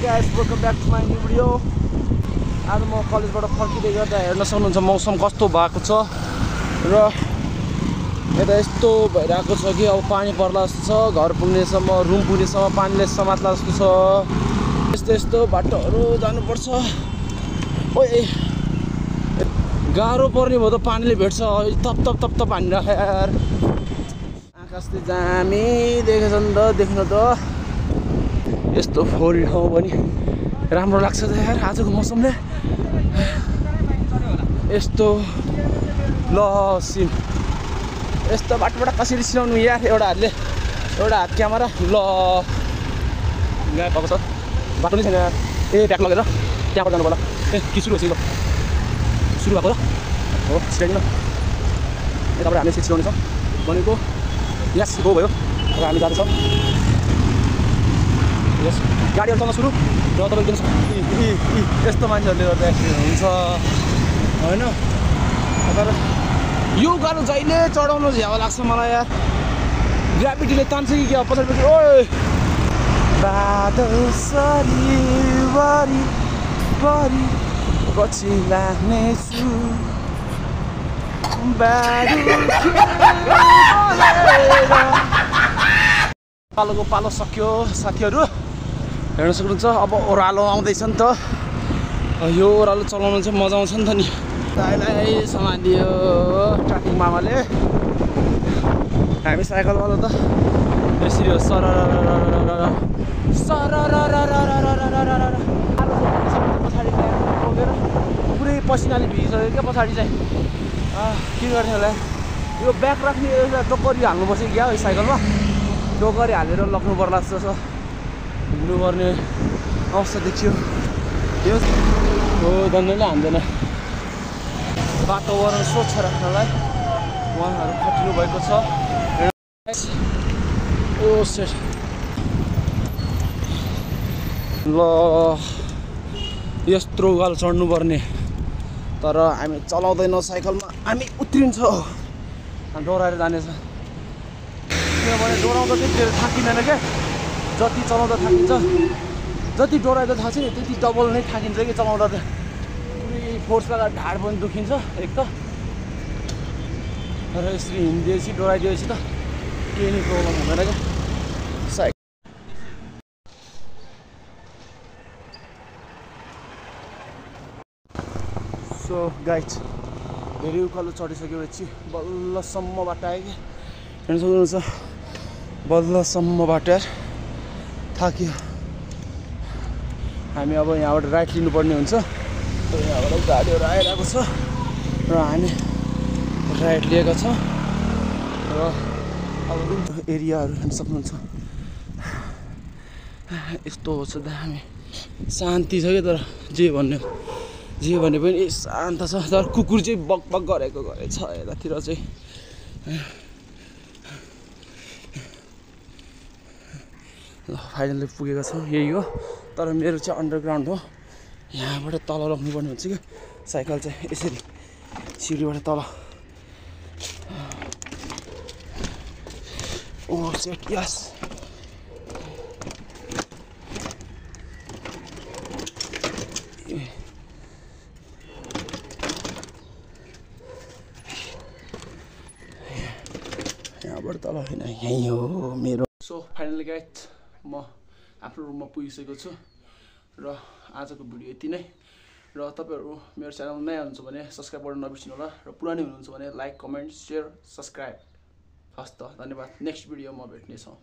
guys, welcome back to my new video. आज म कलेजबाट फर्किँदै गर्दा हेर्न सक्नुहुन्छ मौसम कस्तो भएको छ र यता यस्तो भइरहेको छ कि अब पानी पर्ला जस्तो छ। घर पुग्नेसम्म रुम पुग्नेसम्म पानीले समात्ला जस्तो छ। यस्तो यस्तो बाटोहरू जानुपर्छ। ओए गाह्रो पर्ने भयो त पानीले भेट्छ। तप तप तप तप हानिरहेको यार। आकाशले जामी देखेछ नि त, देख्न त यस्तो फोहोरी ठाउँ पनि राम्रो लाग्छ त यार आजको मौसमले। यस्तो ल सिन यस्तो बाटोबाट कसरी सिलाउनु यार। एउटा हातले, एउटा हात क्यामेरा। ल यहाँ भएको छ बाटो नै छैन यार। ए ब्याग लगेर त्यहाँबाट जानु पर्ला। ए के सुरु होस् सुरु भएको र हो सिलाइदिनु। यताबाट हामी सिलाउने छ भनेको। यस गो भयो। अब हामी जाँदैछौँ। यस गाडीहरू चल्न सुरु र तपाईँको यस्तो मान्छेहरूले गर्दा एक्सिडेन्ट हुन्छ होइन। तर यो गाह्रो जहिले चढाउनु झ्याउ लाग्छ मलाई यार। ग्राभिटीले तान्छ कि क्या पछाडिपट्टि। ओए बादल सरी पछि लाग्नेछु पालोको पालो सक्यो साथीहरू। हेर्न सक्नुहुन्छ अब ओह्रालो आउँदैछ नि त। यो ओह्रालो चलाउनु चाहिँ मजा आउँछ नि त नि। दाइलाई सम्हालियो ट्राफिक मामाले। हामी साइकलवाला त यसरी हो सर पछाडि बोकेर पुरै पसिनाले भिजिसक्यो क्या पछाडि चाहिँ। के गर्ने होला यो ब्याग राख्ने एउटा टोकरी हाल्नुपर्छ क्या हो साइकलमा। टोकरी हालेर लग्नु पर्ला जस्तो छ। हिँड्नुपर्ने अवस्था देखियो यो हो। दण्डले हान्दैन। वातावरण स्वच्छ राख्नलाई उहाँहरू खटिनु भएको छ। ओ सेट ल यत्रो उकालो चढ्नुपर्ने तर हामी चलाउँदैनौँ साइकलमा। हामी उत्रिन्छौँ डोराएर जानेछ। किनभने डोराउँदा त्यति थाकिँदैन क्या। जति चलाउँदा थाकिन्छ, जति डोराउँदा थाक्छ नि त्यति डबल नै थाकिन्छ कि चलाउँदा। त पुरै फोर्स लगाएर ढाड पनि दुखिन्छ एक त। तर यसरी हिँडिदिएपछि डोराइदिएपछि त केही नै प्रब्लम हुँदैन क्या। सो गाइज धेरै उकालो चढिसकेपछि बल्लसम्म बाटो आयो कि। हेर्न सक्नुहुन्छ बल्लसम्म बाटो यार थाक्यो। हामी अब यहाँबाट राइट लिनुपर्ने हुन्छ। यहाँबाट गाडीहरू आइरहेको छ र हामी राइट लिएका छौँ। र अब रुम एरियाहरू हेर्न सक्नुहुन्छ यस्तो छ त। हामी शान्ति छ क्या। तर जे भने पनि शान्त छ। तर कुकुर चाहिँ बकबक गरेको गरेछ यतातिर चाहिँ। ल फाइनली पुगेको छौँ। यही हो तर मेरो चाहिँ अन्डरग्राउन्ड हो। यहाँबाट तल राख्नुपर्ने हुन्छ कि साइकल चाहिँ यसरी सिडीबाट तल। ओ सेट यस यहाँबाट तल होइन यहीँ हो मेरो। सो फाइनली गाइज म आफ्नो रुममा पुगिसकेको छु र आजको भिडियो यति नै। र तपाईँहरू मेरो च्यानल नयाँ हुनुहुन्छ भने सब्सक्राइब गर्न नबिर्सिनु होला। र पुरानै हुनुहुन्छ भने लाइक कमेन्ट सेयर सब्सक्राइब। हस् त धन्यवाद। नेक्स्ट भिडियोमा भेट्नेछौँ।